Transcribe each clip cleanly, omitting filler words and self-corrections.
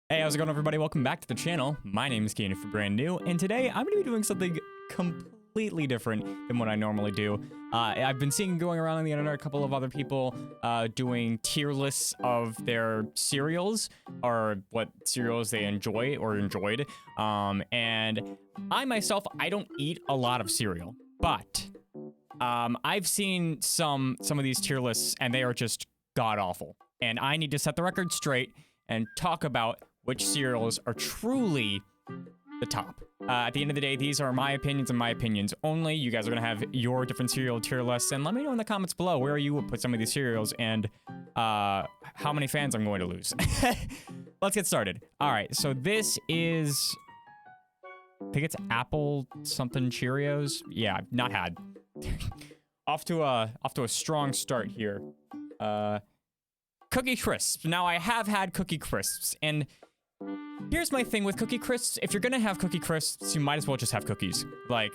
Hey, how's it going, everybody? Welcome back to the channel. My name is Kian if you're brand new, and today I'm going to be doing something completely different than what I normally do. I've been seeing going around on the internet a couple of other people doing tier lists of their cereals, or what cereals they enjoy or enjoyed. And I myself, I don't eat a lot of cereal, but I've seen some of these tier lists, and they are just god-awful. And I need to set the record straight and talk about which cereals are truly the top. At the end of the day, these are my opinions and my opinions only. You guys are gonna have your different cereal tier lists, and let me know in the comments below where you would put some of these cereals and how many fans I'm going to lose. Let's get started. All right, so this is, I think it's apple something Cheerios. Yeah, I've not had. off to a strong start here. Cookie Crisps. Now, I have had Cookie Crisps, and here's my thing with Cookie Crisps. If you're gonna have Cookie Crisps, you might as well just have cookies. Like,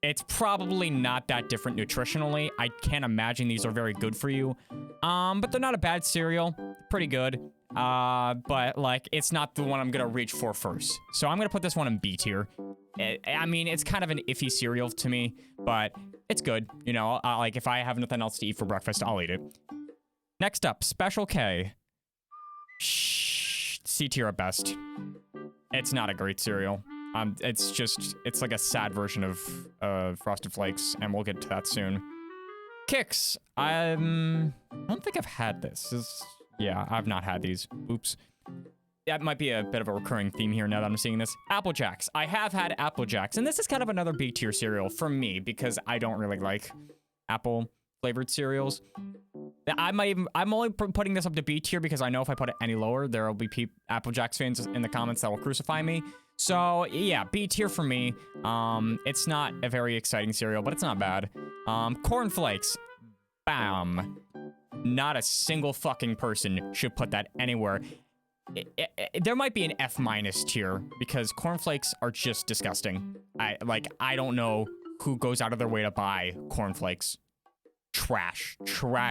it's probably not that different nutritionally. I can't imagine these are very good for you. But they're not a bad cereal. Pretty good. But, like, it's not the one I'm gonna reach for first. So I'm gonna put this one in B tier. I mean, it's kind of an iffy cereal to me, but it's good. You know, like, if I have nothing else to eat for breakfast, I'll eat it. Next up, Special K. C tier at best. It's not a great cereal. It's like a sad version of Frosted Flakes, and we'll get to that soon. Kix. I don't think I've had this. Yeah, I've not had these. Oops. That might be a bit of a recurring theme here now that I'm seeing this. Apple Jacks. I have had Apple Jacks, and this is kind of another B tier cereal for me because I don't really like apple flavored cereals. I'm only putting this up to B tier because I know if I put it any lower, there will be Apple Jacks fans in the comments that will crucify me. So yeah, B tier for me. It's not a very exciting cereal, but it's not bad. Corn Flakes. Bam. Not a single fucking person should put that anywhere. There might be an F- tier because Corn Flakes are just disgusting. I don't know who goes out of their way to buy Corn Flakes. Trash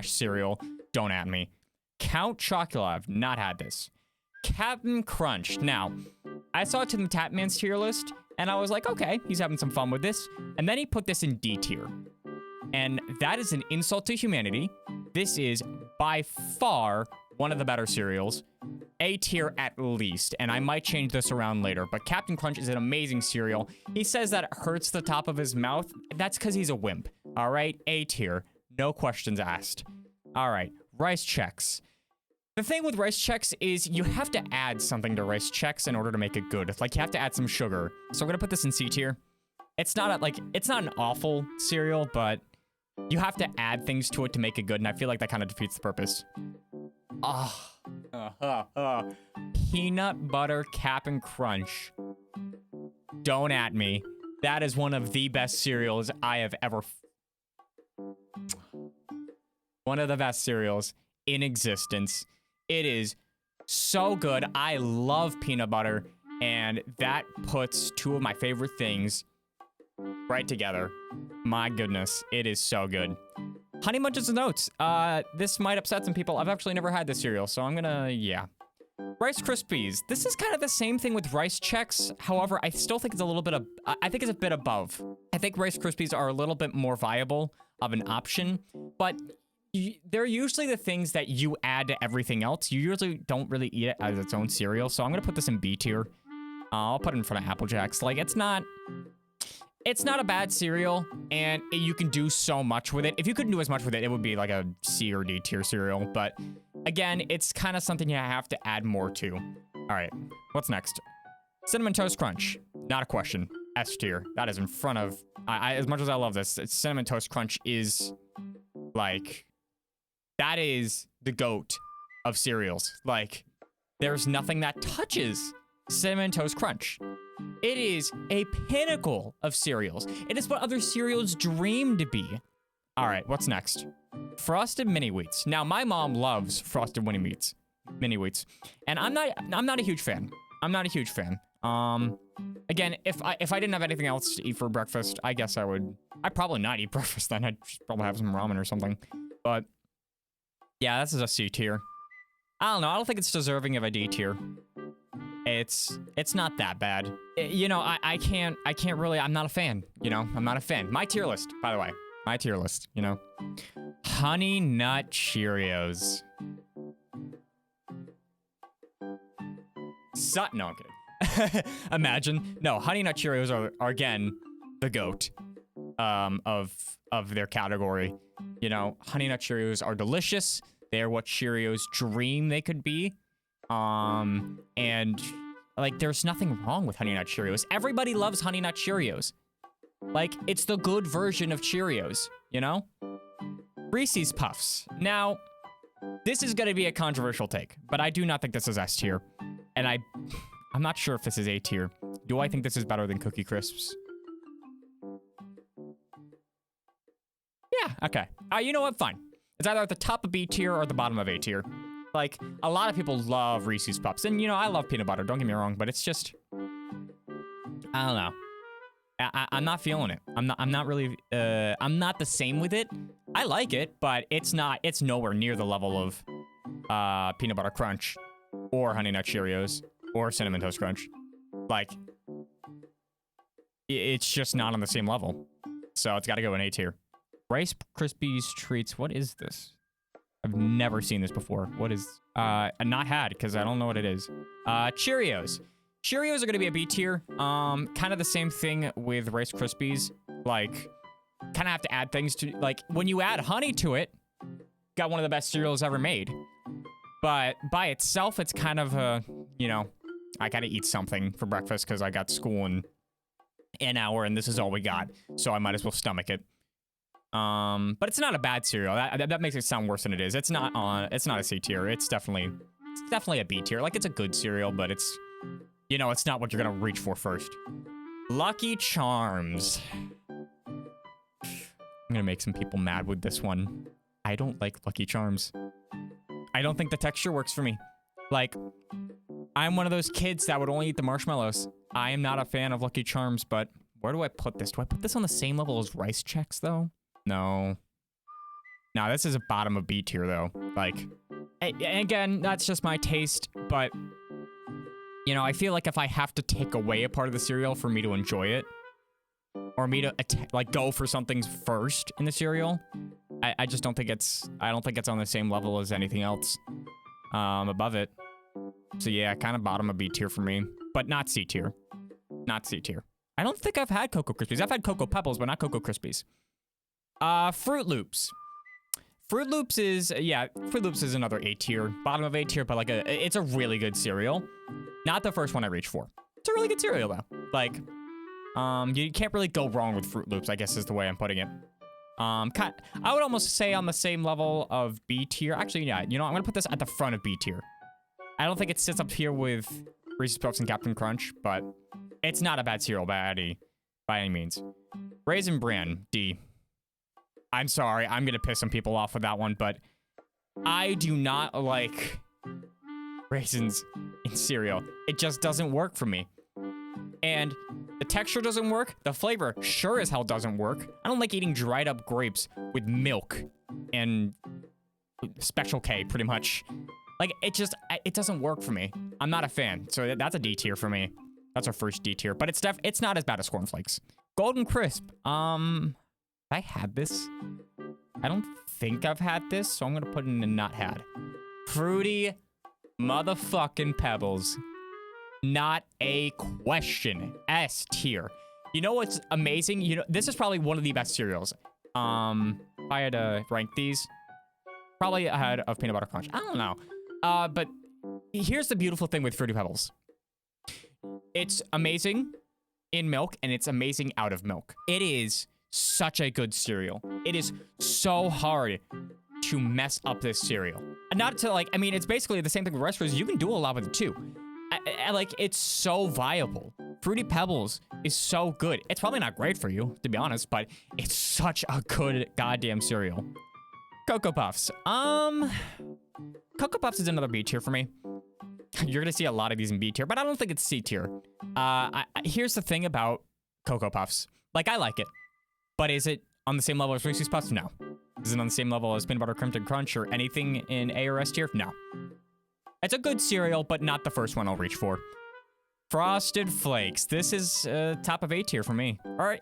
cereal. Don't at me. Count Chocula. I've not had this. Captain Crunch. Now, I saw it in the Tapman's tier list, and I was like, okay, he's having some fun with this. And then he put this in D tier. And that is an insult to humanity. This is by far one of the better cereals. A tier at least, and I might change this around later, but Captain Crunch is an amazing cereal. He says that it hurts the top of his mouth. That's because he's a wimp. All right, A tier. No questions asked. All right, Rice Chex. The thing with Rice Chex is you have to add something to Rice Chex in order to make it good. Like, you have to add some sugar. So I'm gonna put this in C tier. It's not an awful cereal, but you have to add things to it to make it good, and I feel like that kind of defeats the purpose. Peanut Butter Cap'n Crunch. Don't at me. That is one of the best cereals I have ever. One of the best cereals in existence. It is so good. I love peanut butter, and that puts two of my favorite things right together. My goodness, it is so good. Honey Bunches of Oats. This might upset some people. I've actually never had this cereal, so I'm gonna, yeah. Rice Krispies. This is kind of the same thing with Rice Chex. However, I still think it's a little bit of, I think it's a bit above. I think Rice Krispies are a little bit more viable of an option, but they're usually the things that you add to everything else. You usually don't really eat it as its own cereal, so I'm gonna put this in B tier. I'll put it in front of Apple Jacks. Like, it's not a bad cereal, and you can do so much with it. If you couldn't do as much with it, it would be like a C or D tier cereal, but again, it's kind of something you have to add more to. All right, what's next? Cinnamon Toast Crunch. Not a question. S tier. That is in front of, as much as I love this, Cinnamon Toast Crunch is like, that is the GOAT of cereals. Like, there's nothing that touches Cinnamon Toast Crunch. It is a pinnacle of cereals. It is what other cereals dream to be. All right, what's next? Frosted Mini Wheats. Now, my mom loves Frosted Mini Wheats, and I'm not a huge fan. I'm not a huge fan. Again, if I didn't have anything else to eat for breakfast, I guess I'd probably not eat breakfast then. I'd just probably have some ramen or something. But yeah, this is a C tier. I don't know. I don't think it's deserving of a D tier. It's not that bad. You know, I can't really, I'm not a fan, you know, I'm not a fan. My tier list, by the way, my tier list, you know. Honey Nut Cheerios. No, I'm kidding. Imagine. No, Honey Nut Cheerios are again, the GOAT of their category. You know, Honey Nut Cheerios are delicious. They're what Cheerios dream they could be. And like, there's nothing wrong with Honey Nut Cheerios. Everybody loves Honey Nut Cheerios. Like, it's the good version of Cheerios, you know? Reese's Puffs. Now, this is gonna be a controversial take, but I do not think this is S tier. And I'm not sure if this is A tier. Do I think this is better than Cookie Crisps? Yeah, okay. You know what? Fine. It's either at the top of B tier or at the bottom of A tier. Like, a lot of people love Reese's Puffs. And, you know, I love peanut butter. Don't get me wrong. But it's just... I don't know. I'm not feeling it. I'm not really... I'm not the same with it. I like it, but it's nowhere near the level of Peanut Butter Crunch or Honey Nut Cheerios or Cinnamon Toast Crunch. Like, it's just not on the same level. So it's got to go in A tier. Rice Krispies Treats. What is this? I've never seen this before. What is... not had, because I don't know what it is. Cheerios. Cheerios are going to be a B tier. Kind of the same thing with Rice Krispies. Like, kind of have to add things to... Like, when you add honey to it, got one of the best cereals ever made. But by itself, it's kind of a... You know, I got to eat something for breakfast because I got school in an hour, and this is all we got. So I might as well stomach it. But it's not a bad cereal. That makes it sound worse than it is. It's not a C tier. It's definitely a B tier. Like, it's a good cereal, but it's, you know, it's not what you're gonna reach for first. Lucky Charms. I'm gonna make some people mad with this one. I don't like Lucky Charms. I don't think the texture works for me. Like, I'm one of those kids that would only eat the marshmallows. I am not a fan of Lucky Charms, but where do I put this? Do I put this on the same level as Rice Chex, though? No. Now, this is a bottom of B tier, though. Like, again, that's just my taste, but, you know, I feel like if I have to take away a part of the cereal for me to enjoy it, or me to, like, go for something first in the cereal, I just don't think it's on the same level as anything else above it. So, yeah, kind of bottom of B tier for me, but not C tier. Not C tier. I don't think I've had Cocoa Krispies. I've had Cocoa Pebbles, but not Cocoa Krispies. Froot Loops. Froot Loops is another A tier, bottom of A tier, but like it's a really good cereal. Not the first one I reach for. It's a really good cereal though. Like, you can't really go wrong with Froot Loops, I guess is the way I'm putting it. I would almost say on the same level of B tier. Actually, yeah, you know, I'm gonna put this at the front of B tier. I don't think it sits up here with Reese's Puffs and Captain Crunch, but it's not a bad cereal by any means. Raisin Bran, D. I'm sorry, I'm gonna piss some people off with that one, but I do not like raisins in cereal. It just doesn't work for me. And the texture doesn't work. The flavor sure as hell doesn't work. I don't like eating dried up grapes with milk and Special K, pretty much. Like, it doesn't work for me. I'm not a fan, so that's a D tier for me. That's our first D tier, but it's not as bad as Corn Flakes. Golden Crisp, I had this. I don't think I've had this, so I'm gonna put it in not had. Fruity motherfucking Pebbles. Not a question. S tier. You know what's amazing? You know, this is probably one of the best cereals. If I had to rank these, probably ahead of Peanut Butter Crunch. I don't know. But here's the beautiful thing with Fruity Pebbles. It's amazing in milk, and it's amazing out of milk. It is such a good cereal. It is so hard to mess up this cereal. And not to like, I mean, it's basically the same thing with Rice Krispies. You can do a lot with it too. Like, it's so viable. Fruity Pebbles is so good. It's probably not great for you, to be honest, but it's such a good goddamn cereal. Cocoa Puffs. Cocoa Puffs is another B tier for me. You're gonna see a lot of these in B tier, but I don't think it's C tier. Here's the thing about Cocoa Puffs. Like, I like it. But is it on the same level as Reese's Puffs? No. Is it on the same level as Peanut Butter Crimson Crunch or anything in A or S tier? No. It's a good cereal, but not the first one I'll reach for. Frosted Flakes. This is top of A tier for me. All right,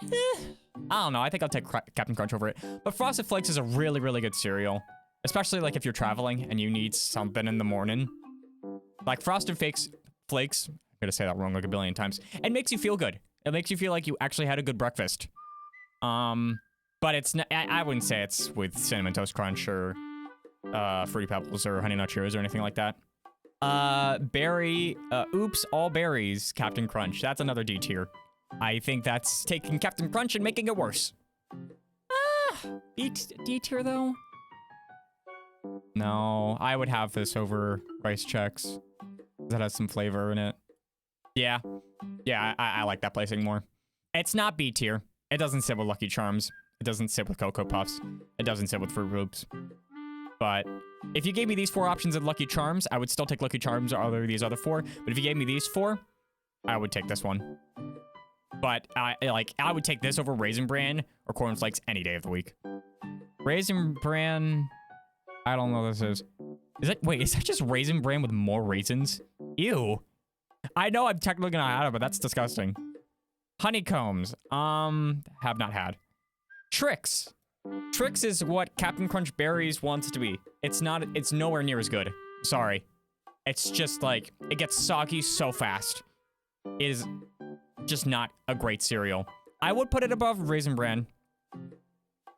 I don't know. I think I'll take Captain Crunch over it. But Frosted Flakes is a really, really good cereal. Especially like if you're traveling and you need something in the morning. Like Frosted Flakes, I'm gonna say that wrong like a billion times. It makes you feel good. It makes you feel like you actually had a good breakfast. But it's not, I wouldn't say it's with Cinnamon Toast Crunch or Fruity Pebbles or Honey Nut Cheerios or anything like that. Oops, all berries, Captain Crunch. That's another D tier. I think that's taking Captain Crunch and making it worse. D tier though? No, I would have this over Rice Chex. That has some flavor in it. Yeah, I like that placing more. It's not B tier. It doesn't sit with Lucky Charms. It doesn't sit with Cocoa Puffs. It doesn't sit with Froot Loops. But if you gave me these 4 options of Lucky Charms, I would still take Lucky Charms or these other 4. But if you gave me these 4, I would take this one. But I would take this over Raisin Bran or Corn Flakes any day of the week. Raisin Bran, I don't know what this is. Wait, is that just Raisin Bran with more raisins? Ew. I know I'm technically gonna add it, but that's disgusting. Honeycombs, have not had. Trix. Trix is what Captain Crunch Berries wants to be. It's nowhere near as good. Sorry. It's just like, it gets soggy so fast. It is just not a great cereal. I would put it above Raisin Bran,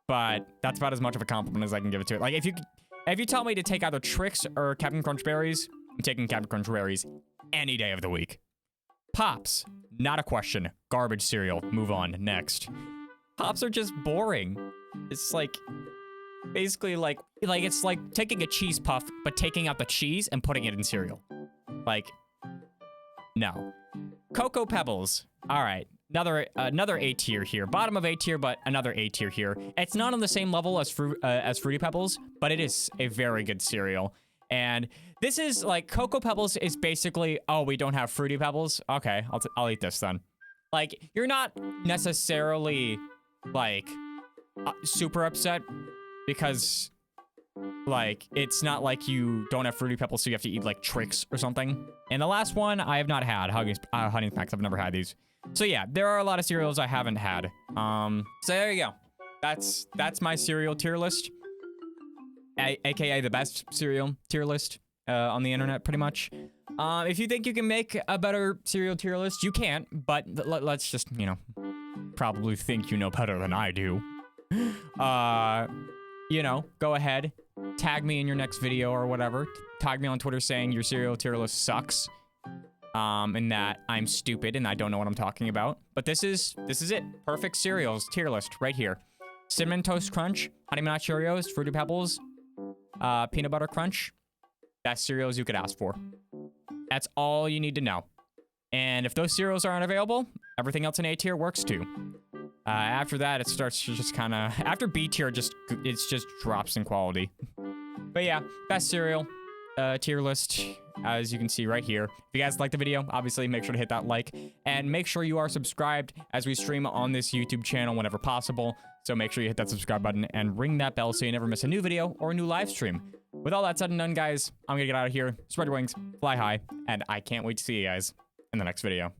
but that's about as much of a compliment as I can give it to it. Like, if you tell me to take either Trix or Captain Crunch Berries, I'm taking Captain Crunch Berries any day of the week. Pops, not a question. Garbage cereal. Move on. Next. Pops are just boring. It's like, basically like it's like taking a cheese puff, but taking out the cheese and putting it in cereal. Like, no. Cocoa Pebbles. All right. Another A tier here. Bottom of A tier, but another A tier here. It's not on the same level as Fruity Pebbles, but it is a very good cereal. And this is like, Cocoa Pebbles is basically, oh, we don't have Fruity Pebbles? Okay, I'll eat this then. Like, you're not necessarily, like, super upset because, like, it's not like you don't have Fruity Pebbles, so you have to eat, like, Trix or something. And the last one, I have not had. Honey Smacks, I've never had these. So yeah, there are a lot of cereals I haven't had. So there you go. That's my cereal tier list. AKA the best cereal tier list on the internet, pretty much. If you think you can make a better cereal tier list, you can't, but let's just, you know, probably think you know better than I do. You know, go ahead, tag me in your next video or whatever. Tag me on Twitter saying your cereal tier list sucks. And that I'm stupid and I don't know what I'm talking about. But this is it. Perfect cereals tier list right here. Cinnamon Toast Crunch, Honey Nut Cheerios, Fruity Pebbles, Peanut Butter Crunch. Best cereals you could ask for. That's all you need to know. And if those cereals aren't available, everything else in A tier works too. After that, it starts to just kind of, after B tier, it just drops in quality. But yeah, best cereal tier list, as you can see right here. If you guys liked the video, obviously make sure to hit that like, and make sure you are subscribed as we stream on this YouTube channel whenever possible. So make sure you hit that subscribe button and ring that bell so you never miss a new video or a new live stream. With all that said and done, guys, I'm gonna get out of here, spread your wings, fly high, and I can't wait to see you guys in the next video.